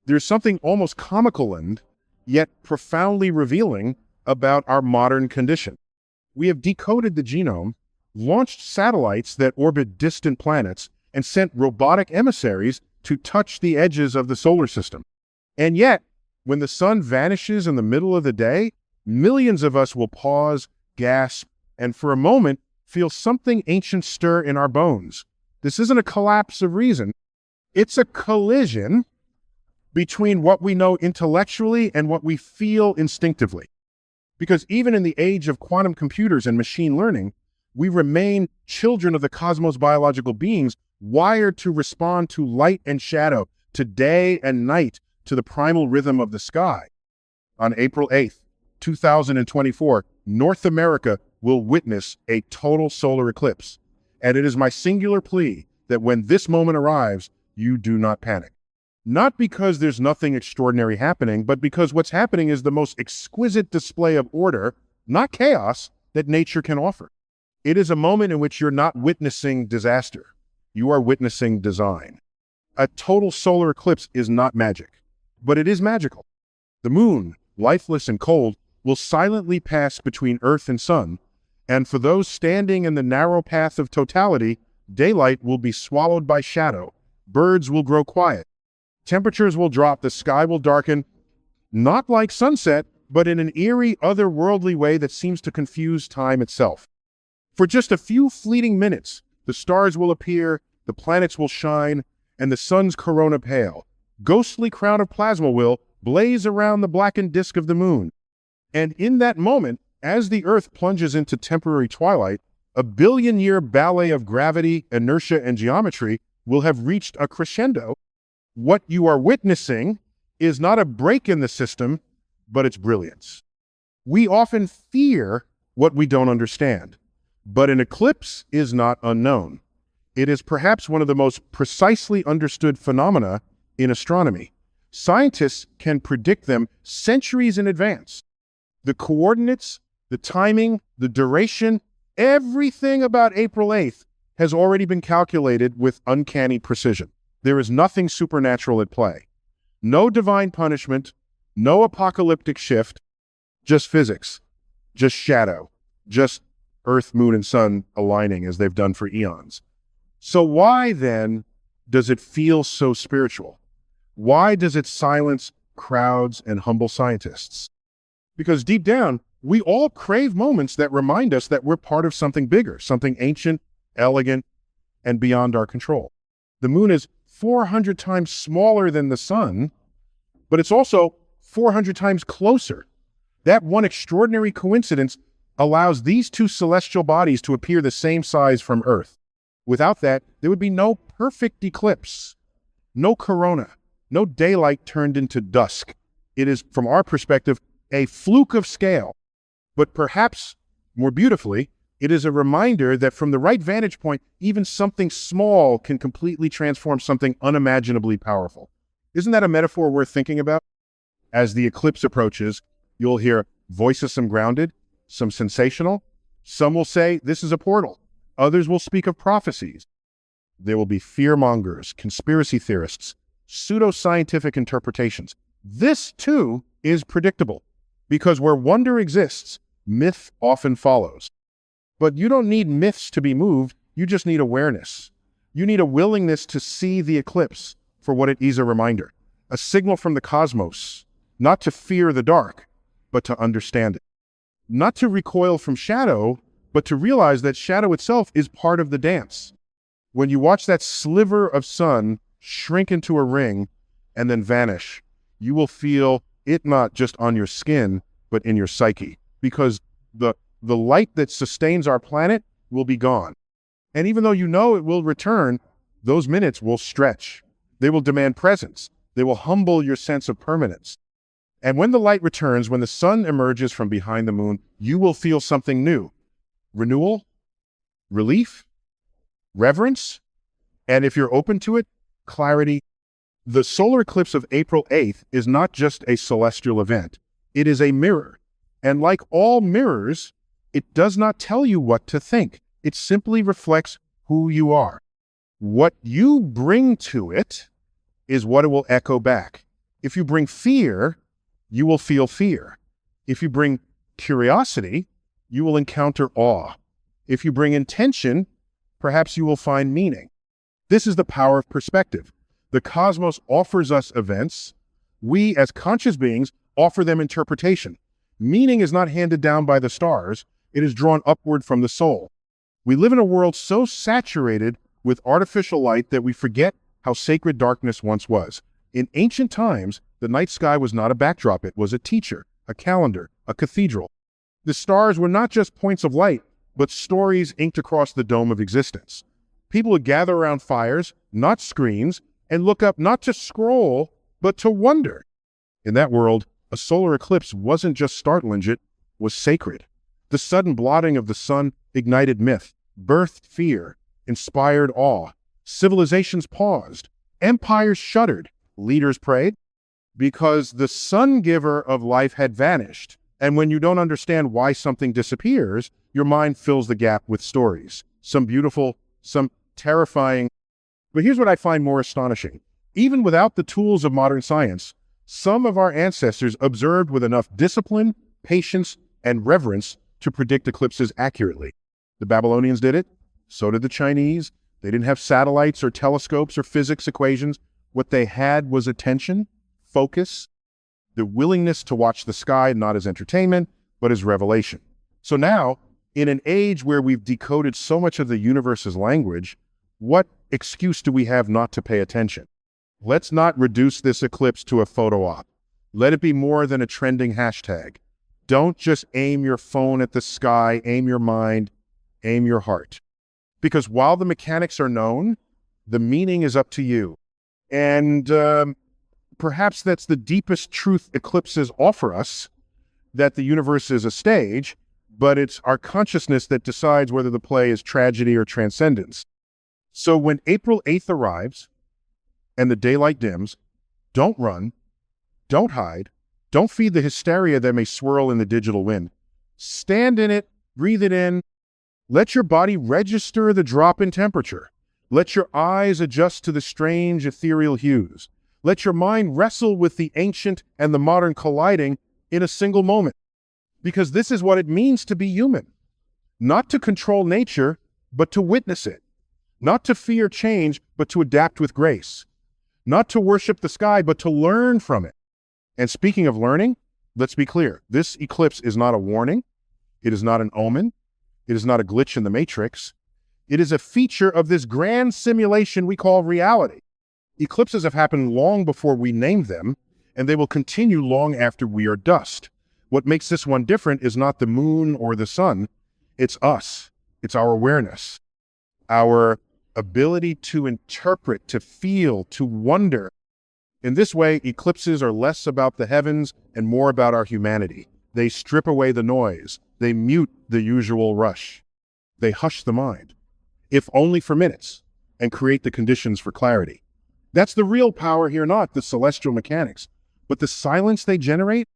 There's something almost comical and yet profoundly revealing about our modern condition. We have decoded the genome, launched satellites that orbit distant planets, and sent robotic emissaries to touch the edges of the solar system. And yet, when the sun vanishes in the middle of the day, millions of us will pause, gasp, and for a moment feel something ancient stir in our bones. This isn't a collapse of reason. It's a collision between what we know intellectually and what we feel instinctively. Because even in the age of quantum computers and machine learning, we remain children of the cosmos' biological beings, wired to respond to light and shadow, to day and night, to the primal rhythm of the sky. On April 8th, 2024, North America will witness a total solar eclipse. And it is my singular plea that when this moment arrives, you do not panic. Not because there's nothing extraordinary happening, but because what's happening is the most exquisite display of order, not chaos, that nature can offer. It is a moment in which you're not witnessing disaster. You are witnessing design. A total solar eclipse is not magic, but it is magical. The moon, lifeless and cold, will silently pass between Earth and sun, and for those standing in the narrow path of totality, daylight will be swallowed by shadow, birds will grow quiet, temperatures will drop, the sky will darken, not like sunset, but in an eerie, otherworldly way that seems to confuse time itself. For just a few fleeting minutes, the stars will appear, the planets will shine, and the sun's corona pale. Ghostly crown of plasma will blaze around the blackened disk of the moon. And in that moment, as the Earth plunges into temporary twilight, a billion-year ballet of gravity, inertia, and geometry will have reached a crescendo. What you are witnessing is not a break in the system, but its brilliance. We often fear what we don't understand, but an eclipse is not unknown. It is perhaps one of the most precisely understood phenomena in astronomy. Scientists can predict them centuries in advance. The coordinates, the timing, the duration, everything about April 8th has already been calculated with uncanny precision. There is nothing supernatural at play. No divine punishment, no apocalyptic shift, just physics, just shadow, just Earth, moon, and sun aligning as they've done for eons. So why, then, does it feel so spiritual? Why does it silence crowds and humble scientists? Because deep down, we all crave moments that remind us that we're part of something bigger, something ancient, elegant, and beyond our control. The moon is 400 times smaller than the sun, but it's also 400 times closer. That one extraordinary coincidence allows these two celestial bodies to appear the same size from Earth. Without that, there would be no perfect eclipse, no corona, no daylight turned into dusk. It is, from our perspective, a fluke of scale. But perhaps, more beautifully, it is a reminder that from the right vantage point, even something small can completely transform something unimaginably powerful. Isn't that a metaphor worth thinking about? As the eclipse approaches, you'll hear voices, some grounded, some sensational. Some will say, this is a portal. Others will speak of prophecies. There will be fear-mongers, conspiracy theorists, pseudo-scientific interpretations. This, too, is predictable, because where wonder exists, myth often follows. But you don't need myths to be moved, you just need awareness. You need a willingness to see the eclipse for what it is, a reminder, a signal from the cosmos, not to fear the dark, but to understand it. Not to recoil from shadow, but to realize that shadow itself is part of the dance. When you watch that sliver of sun shrink into a ring and then vanish, you will feel it not just on your skin, but in your psyche, because the light that sustains our planet will be gone. And even though you know it will return, those minutes will stretch. They will demand presence. They will humble your sense of permanence. And when the light returns, when the sun emerges from behind the moon, you will feel something new. Renewal, relief, reverence, and if you're open to it, clarity. The solar eclipse of April 8th is not just a celestial event. It is a mirror. And like all mirrors, it does not tell you what to think. It simply reflects who you are. What you bring to it is what it will echo back. If you bring fear, you will feel fear. If you bring curiosity, you will encounter awe. If you bring intention, perhaps you will find meaning. This is the power of perspective. The cosmos offers us events. We, as conscious beings, offer them interpretation. Meaning is not handed down by the stars. It is drawn upward from the soul. We live in a world so saturated with artificial light that we forget how sacred darkness once was. In ancient times, the night sky was not a backdrop. It was a teacher, a calendar, a cathedral. The stars were not just points of light, but stories inked across the dome of existence. People would gather around fires, not screens, and look up not to scroll, but to wonder. In that world, a solar eclipse wasn't just startling, it was sacred. The sudden blotting of the sun ignited myth, birthed fear, inspired awe. Civilizations paused. Empires shuddered. Leaders prayed. Because the sun giver of life had vanished. And when you don't understand why something disappears, your mind fills the gap with stories. Some beautiful, some terrifying. But here's what I find more astonishing. Even without the tools of modern science, some of our ancestors observed with enough discipline, patience, and reverence to predict eclipses accurately. The Babylonians did it. So did the Chinese. They didn't have satellites or telescopes or physics equations. What they had was attention, focus, the willingness to watch the sky not as entertainment, but as revelation. So now, in an age where we've decoded so much of the universe's language, what excuse do we have not to pay attention? Let's not reduce this eclipse to a photo op. Let it be more than a trending hashtag. Don't just aim your phone at the sky, aim your mind, aim your heart. Because while the mechanics are known, the meaning is up to you. And perhaps that's the deepest truth eclipses offer us, that the universe is a stage, but it's our consciousness that decides whether the play is tragedy or transcendence. So when April 8th arrives and the daylight dims, don't run, don't hide, don't feed the hysteria that may swirl in the digital wind. Stand in it, breathe it in. Let your body register the drop in temperature. Let your eyes adjust to the strange ethereal hues. Let your mind wrestle with the ancient and the modern colliding in a single moment. Because this is what it means to be human. Not to control nature, but to witness it. Not to fear change, but to adapt with grace. Not to worship the sky, but to learn from it. And speaking of learning, let's be clear. This eclipse is not a warning. It is not an omen. It is not a glitch in the matrix. It is a feature of this grand simulation we call reality. Eclipses have happened long before we named them, and they will continue long after we are dust. What makes this one different is not the moon or the sun. It's us. It's our awareness. Our ability to interpret, to feel, to wonder. In this way, eclipses are less about the heavens and more about our humanity. They strip away the noise. They mute the usual rush. They hush the mind, if only for minutes, and create the conditions for clarity. That's the real power here, not the celestial mechanics, but the silence they generate,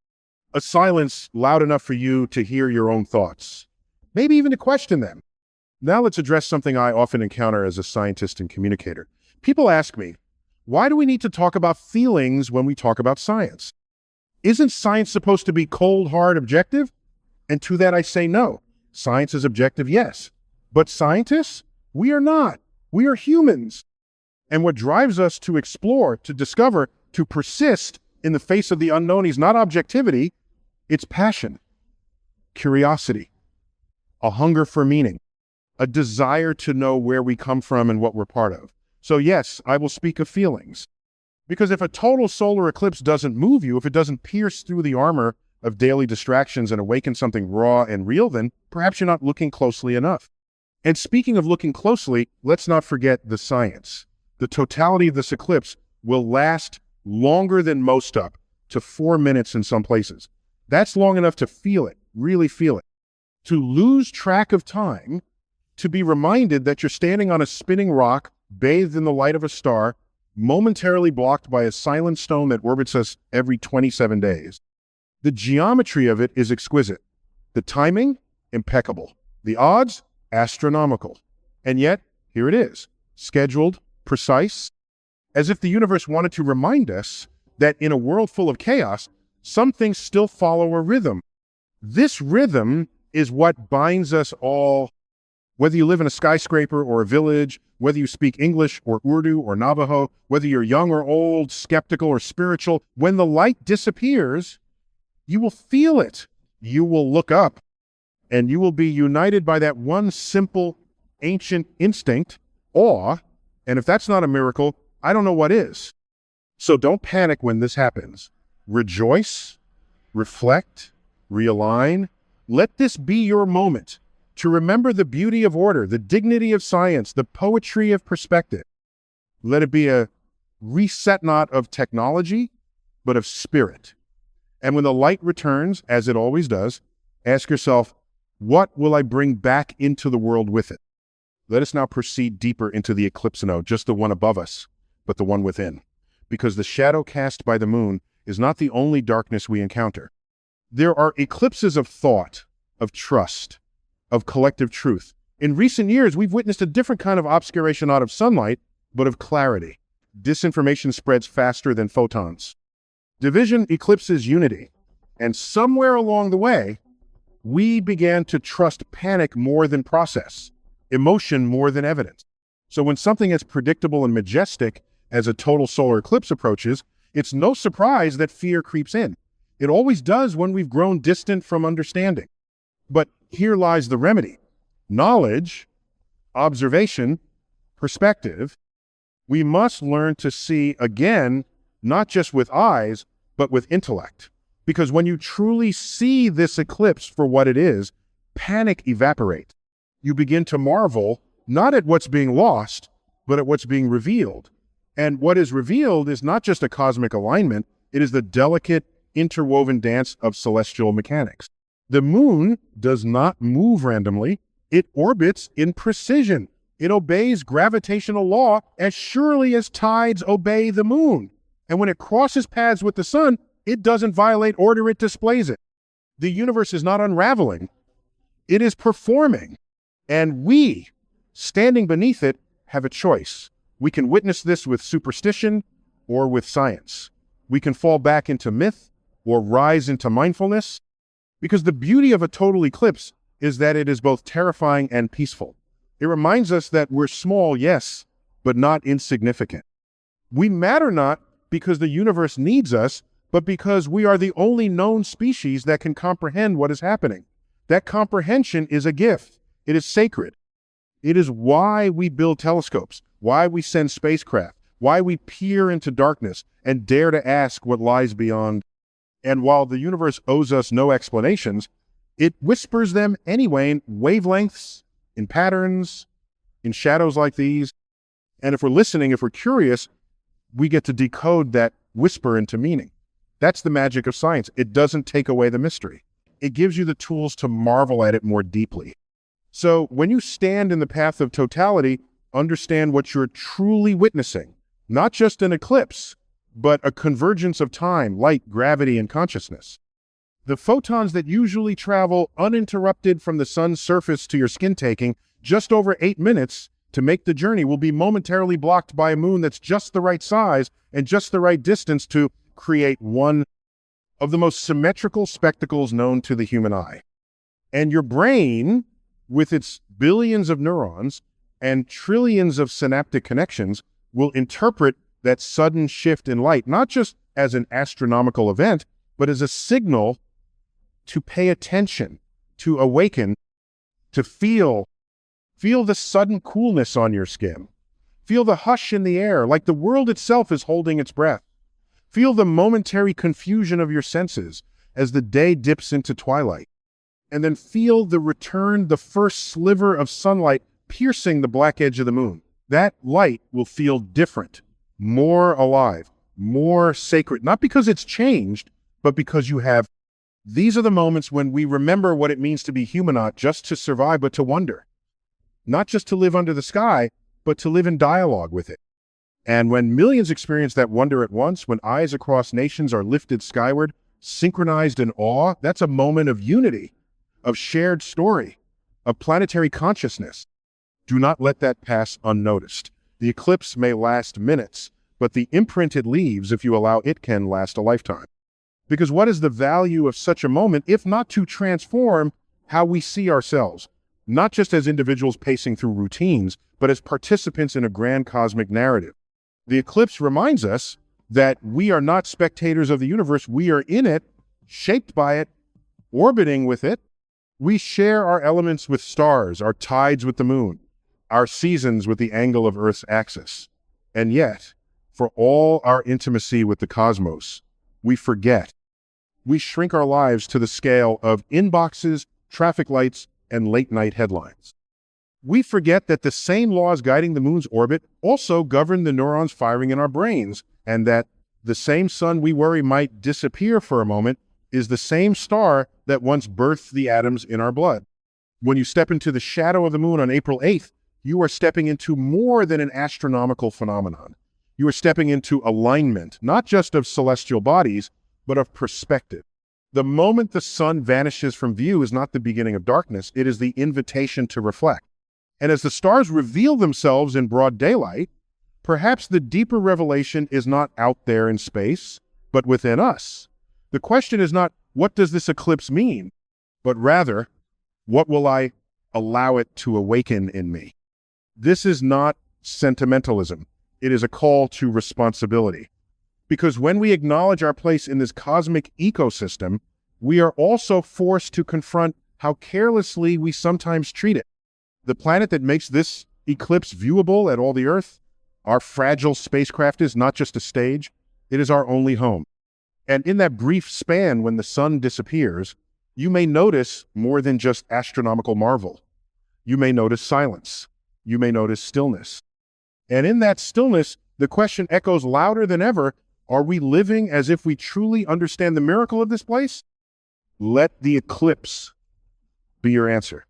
a silence loud enough for you to hear your own thoughts, maybe even to question them. Now let's address something I often encounter as a scientist and communicator. People ask me, why do we need to talk about feelings when we talk about science? Isn't science supposed to be cold, hard, objective? And to that I say no. Science is objective, yes. But scientists? We are not. We are humans. And what drives us to explore, to discover, to persist in the face of the unknown is not objectivity, it's passion, curiosity, a hunger for meaning, a desire to know where we come from and what we're part of. So yes, I will speak of feelings. Because if a total solar eclipse doesn't move you, if it doesn't pierce through the armor of daily distractions and awaken something raw and real, then perhaps you're not looking closely enough. And speaking of looking closely, let's not forget the science. The totality of this eclipse will last longer than most up to 4 minutes in some places. That's long enough to feel it, really feel it. To lose track of time, to be reminded that you're standing on a spinning rock, bathed in the light of a star, momentarily blocked by a silent stone that orbits us every 27 days. The geometry of it is exquisite. The timing, impeccable. The odds, astronomical. And yet, here it is, scheduled, precise, as if the universe wanted to remind us that in a world full of chaos, some things still follow a rhythm. This rhythm is what binds us all, whether you live in a skyscraper or a village, whether you speak English or Urdu or Navajo, whether you're young or old, skeptical or spiritual. When the light disappears, you will feel it. You will look up, and you will be united by that one simple, ancient instinct, awe, and if that's not a miracle, I don't know what is. So don't panic when this happens. Rejoice, reflect, realign. Let this be your moment to remember the beauty of order, the dignity of science, the poetry of perspective. Let it be a reset not of technology, but of spirit. And when the light returns, as it always does, ask yourself, what will I bring back into the world with it? Let us now proceed deeper into the eclipse node, just the one above us, but the one within. Because the shadow cast by the moon is not the only darkness we encounter. There are eclipses of thought, of trust, of collective truth. In recent years, we've witnessed a different kind of obscuration not of sunlight, but of clarity. Disinformation spreads faster than photons. Division eclipses unity. And somewhere along the way, we began to trust panic more than process, emotion more than evidence. So when something as predictable and majestic as a total solar eclipse approaches, it's no surprise that fear creeps in. It always does when we've grown distant from understanding. But here lies the remedy. Knowledge, observation, perspective. We must learn to see again, not just with eyes, but with intellect. Because when you truly see this eclipse for what it is, panic evaporates. You begin to marvel, not at what's being lost, but at what's being revealed. And what is revealed is not just a cosmic alignment, it is the delicate, interwoven dance of celestial mechanics. The moon does not move randomly, it orbits in precision. It obeys gravitational law as surely as tides obey the moon. And when it crosses paths with the sun, it doesn't violate order, it displays it. The universe is not unraveling, it is performing. And we, standing beneath it, have a choice. We can witness this with superstition or with science. We can fall back into myth or rise into mindfulness, because the beauty of a total eclipse is that it is both terrifying and peaceful. It reminds us that we're small, yes, but not insignificant. We matter not because the universe needs us, but because we are the only known species that can comprehend what is happening. That comprehension is a gift. It is sacred. It is why we build telescopes, why we send spacecraft, why we peer into darkness and dare to ask what lies beyond. And while the universe owes us no explanations, it whispers them anyway in wavelengths, in patterns, in shadows like these. And if we're listening, if we're curious, we get to decode that whisper into meaning. That's the magic of science. It doesn't take away the mystery. It gives you the tools to marvel at it more deeply. So when you stand in the path of totality, understand what you're truly witnessing. Not just an eclipse, but a convergence of time, light, gravity, and consciousness. The photons that usually travel uninterrupted from the sun's surface to your skin taking just over 8 minutes to make the journey will be momentarily blocked by a moon that's just the right size and just the right distance to create one of the most symmetrical spectacles known to the human eye. And your brain, with its billions of neurons and trillions of synaptic connections, will interpret that sudden shift in light, not just as an astronomical event, but as a signal to pay attention, to awaken, to feel the sudden coolness on your skin. Feel the hush in the air, like the world itself is holding its breath. Feel the momentary confusion of your senses as the day dips into twilight. And then feel the return, the first sliver of sunlight piercing the black edge of the moon. That light will feel different, more alive, more sacred, not because it's changed, but because you have. These are the moments when we remember what it means to be human, not just to survive, but to wonder. Not just to live under the sky, but to live in dialogue with it. And when millions experience that wonder at once, when eyes across nations are lifted skyward, synchronized in awe, that's a moment of unity, of shared story, of planetary consciousness. Do not let that pass unnoticed. The eclipse may last minutes, but the imprint it leaves, if you allow it, can last a lifetime. Because what is the value of such a moment, if not to transform how we see ourselves, not just as individuals pacing through routines, but as participants in a grand cosmic narrative? The eclipse reminds us that we are not spectators of the universe. We are in it, shaped by it, orbiting with it. We share our elements with stars, our tides with the moon, our seasons with the angle of Earth's axis. And yet, for all our intimacy with the cosmos, we forget. We shrink our lives to the scale of inboxes, traffic lights, and late-night headlines. We forget that the same laws guiding the moon's orbit also govern the neurons firing in our brains, and that the same sun we worry might disappear for a moment is the same star that once birthed the atoms in our blood. When you step into the shadow of the moon on April 8th, you are stepping into more than an astronomical phenomenon. You are stepping into alignment, not just of celestial bodies, but of perspective. The moment the sun vanishes from view is not the beginning of darkness, it is the invitation to reflect. And as the stars reveal themselves in broad daylight, perhaps the deeper revelation is not out there in space, but within us. The question is not, what does this eclipse mean? But rather, what will I allow it to awaken in me? This is not sentimentalism. It is a call to responsibility. Because when we acknowledge our place in this cosmic ecosystem, we are also forced to confront how carelessly we sometimes treat it. The planet that makes this eclipse viewable at all the Earth, our fragile spacecraft, is not just a stage, it is our only home. And in that brief span when the sun disappears, you may notice more than just astronomical marvel. You may notice silence. You may notice stillness. And in that stillness, the question echoes louder than ever: are we living as if we truly understand the miracle of this place? Let the eclipse be your answer.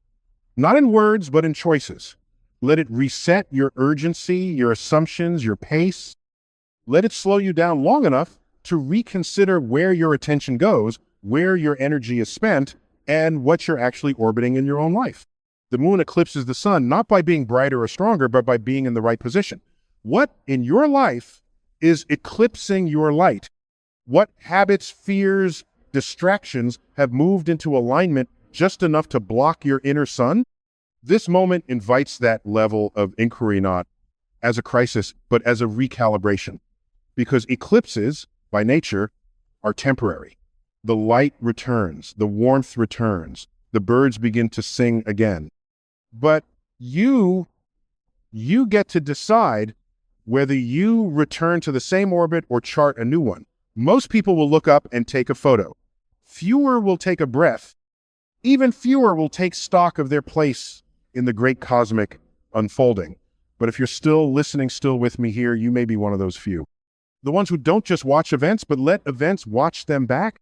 Not in words, but in choices. Let it reset your urgency, your assumptions, your pace. Let it slow you down long enough to reconsider where your attention goes, where your energy is spent, and what you're actually orbiting in your own life. The moon eclipses the sun not by being brighter or stronger, but by being in the right position. What in your life is eclipsing your light? What habits, fears, distractions have moved into alignment just enough to block your inner sun? This moment invites that level of inquiry, not as a crisis, but as a recalibration. Because eclipses, by nature, are temporary. The light returns, the warmth returns, the birds begin to sing again. But you get to decide whether you return to the same orbit or chart a new one. Most people will look up and take a photo. Fewer will take a breath. Even fewer will take stock of their place in the great cosmic unfolding. But if you're still listening, still with me here, you may be one of those few. The ones who don't just watch events, but let events watch them back.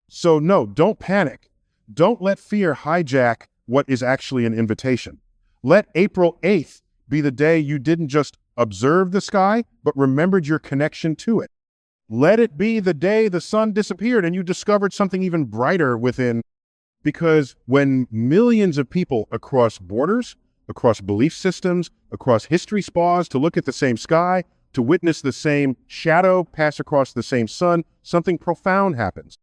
So no, don't panic. Don't let fear hijack what is actually an invitation. Let April 8th be the day you didn't just observe the sky, but remembered your connection to it. Let it be the day the sun disappeared and you discovered something even brighter within. Because when millions of people across borders, across belief systems, across history pause to look at the same sky, to witness the same shadow pass across the same sun, something profound happens.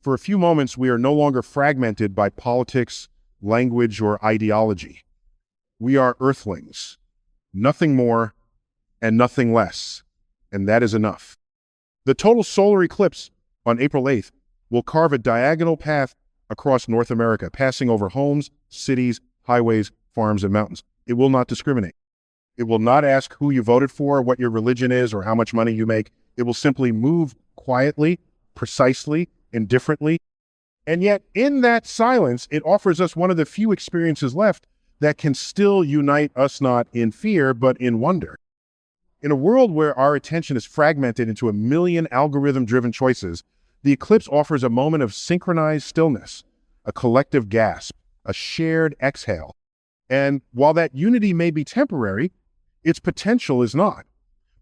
For a few moments, we are no longer fragmented by politics, language, or ideology. We are earthlings, nothing more and nothing less, and that is enough. The total solar eclipse on April 8th will carve a diagonal path across North America, passing over homes, cities, highways, farms, and mountains. It will not discriminate. It will not ask who you voted for, what your religion is, or how much money you make. It will simply move quietly, precisely, indifferently. And yet, in that silence, it offers us one of the few experiences left that can still unite us not in fear, but in wonder. In a world where our attention is fragmented into a million algorithm-driven choices, the eclipse offers a moment of synchronized stillness, a collective gasp, a shared exhale. And while that unity may be temporary, its potential is not.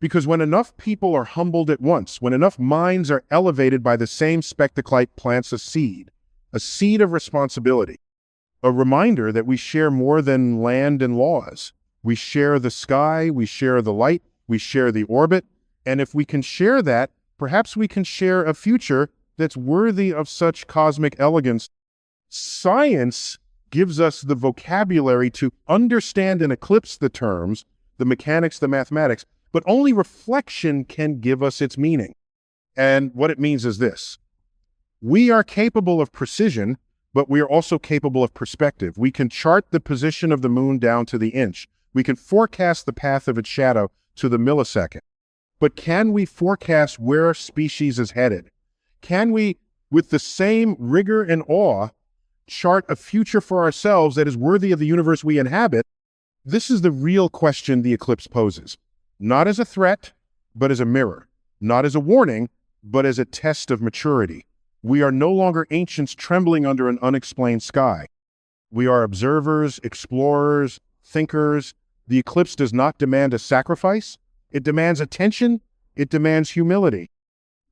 Because when enough people are humbled at once, when enough minds are elevated by the same spectacle, light plants a seed of responsibility, a reminder that we share more than land and laws. We share the sky, we share the light, we share the orbit, And if we can share that, perhaps we can share a future that's worthy of such cosmic elegance. Science gives us the vocabulary to understand and eclipse the terms, the mechanics, the mathematics, but only reflection can give us its meaning. And what it means is this: we are capable of precision, but we are also capable of perspective. We can chart the position of the moon down to the inch. We can forecast the path of its shadow to the millisecond. But can we forecast where our species is headed? Can we, with the same rigor and awe, chart a future for ourselves that is worthy of the universe we inhabit? This is the real question the eclipse poses. Not as a threat, but as a mirror. Not as a warning, but as a test of maturity. We are no longer ancients trembling under an unexplained sky. We are observers, explorers, thinkers. The eclipse does not demand a sacrifice. It demands attention. It demands humility.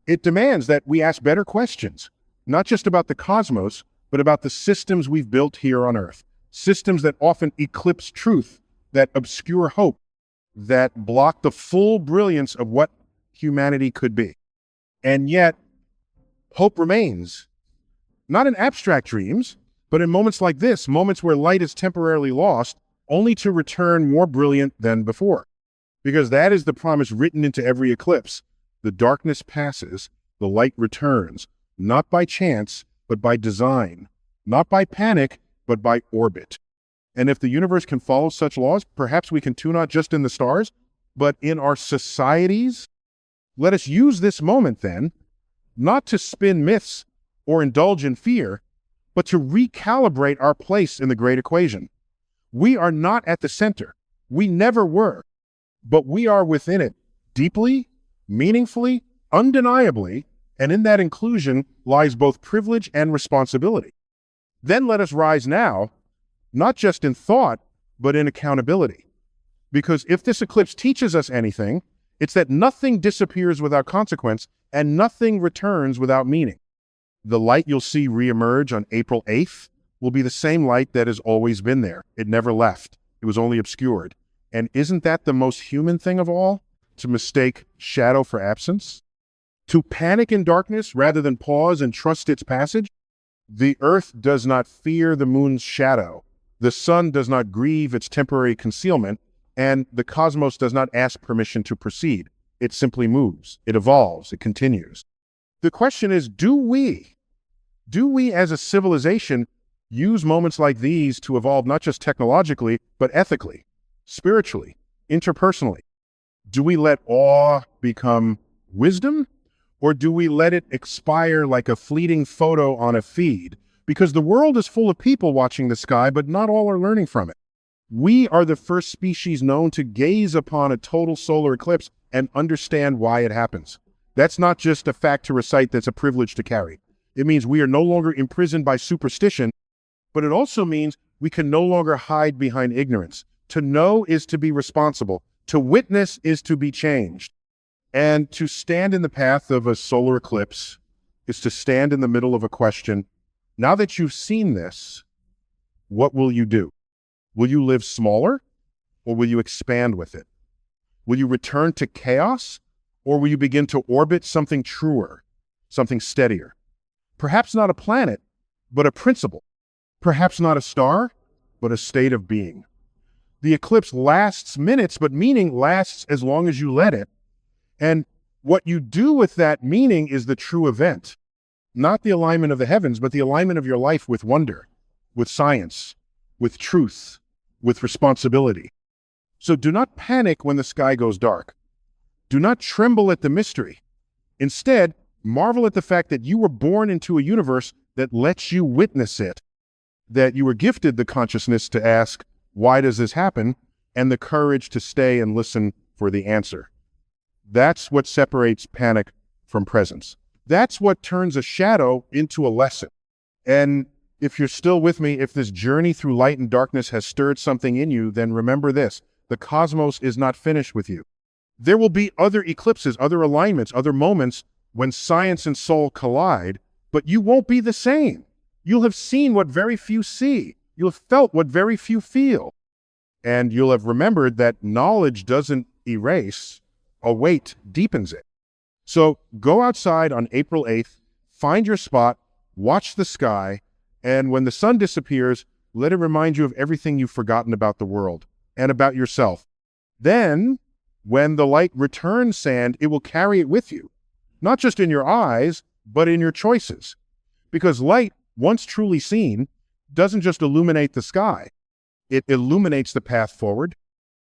It demands that we ask better questions, not just about the cosmos, but about the systems we've built here on Earth. Systems that often eclipse truth, that obscure hope, that block the full brilliance of what humanity could be. And yet, hope remains, not in abstract dreams, but in moments like this, moments where light is temporarily lost, only to return more brilliant than before. Because that is the promise written into every eclipse. The darkness passes, the light returns, not by chance, but by design, not by panic, but by orbit. And if the universe can follow such laws, perhaps we can too, not just in the stars, but in our societies. Let us use this moment then, not to spin myths or indulge in fear, but to recalibrate our place in the great equation. We are not at the center. We never were, but we are within it deeply, meaningfully, undeniably, and in that inclusion lies both privilege and responsibility. Then let us rise now, not just in thought, but in accountability. Because if this eclipse teaches us anything, it's that nothing disappears without consequence and nothing returns without meaning. The light you'll see reemerge on April 8th will be the same light that has always been there. It never left. It was only obscured. And isn't that the most human thing of all? To mistake shadow for absence? To panic in darkness rather than pause and trust its passage? The earth does not fear the moon's shadow. The sun does not grieve its temporary concealment, and the cosmos does not ask permission to proceed. It simply moves. It evolves. It continues. The question is, do we as a civilization use moments like these to evolve not just technologically, but ethically, spiritually, interpersonally? Do we let awe become wisdom, or do we let it expire like a fleeting photo on a feed? Because the world is full of people watching the sky, but not all are learning from it. We are the first species known to gaze upon a total solar eclipse and understand why it happens. That's not just a fact to recite, that's a privilege to carry. It means we are no longer imprisoned by superstition, but it also means we can no longer hide behind ignorance. To know is to be responsible. To witness is to be changed. And to stand in the path of a solar eclipse is to stand in the middle of a question. Now that you've seen this, what will you do? Will you live smaller, or will you expand with it? Will you return to chaos, or will you begin to orbit something truer, something steadier? Perhaps not a planet, but a principle. Perhaps not a star, but a state of being. The eclipse lasts minutes, but meaning lasts as long as you let it. And what you do with that meaning is the true event. Not the alignment of the heavens, but the alignment of your life with wonder, with science, with truth, with responsibility. So do not panic when the sky goes dark. Do not tremble at the mystery. Instead, marvel at the fact that you were born into a universe that lets you witness it, that you were gifted the consciousness to ask, why does this happen? And the courage to stay and listen for the answer. That's what separates panic from presence. That's what turns a shadow into a lesson. And if you're still with me, if this journey through light and darkness has stirred something in you, then remember this: the cosmos is not finished with you. There will be other eclipses, other alignments, other moments when science and soul collide, but you won't be the same. You'll have seen what very few see. You'll have felt what very few feel. And you'll have remembered that knowledge doesn't erase, a weight deepens it. So go outside on April 8th, find your spot, watch the sky, and when the sun disappears, let it remind you of everything you've forgotten about the world and about yourself. Then, when the light returns sand, it will carry it with you, not just in your eyes, but in your choices. Because light, once truly seen, doesn't just illuminate the sky. It illuminates the path forward,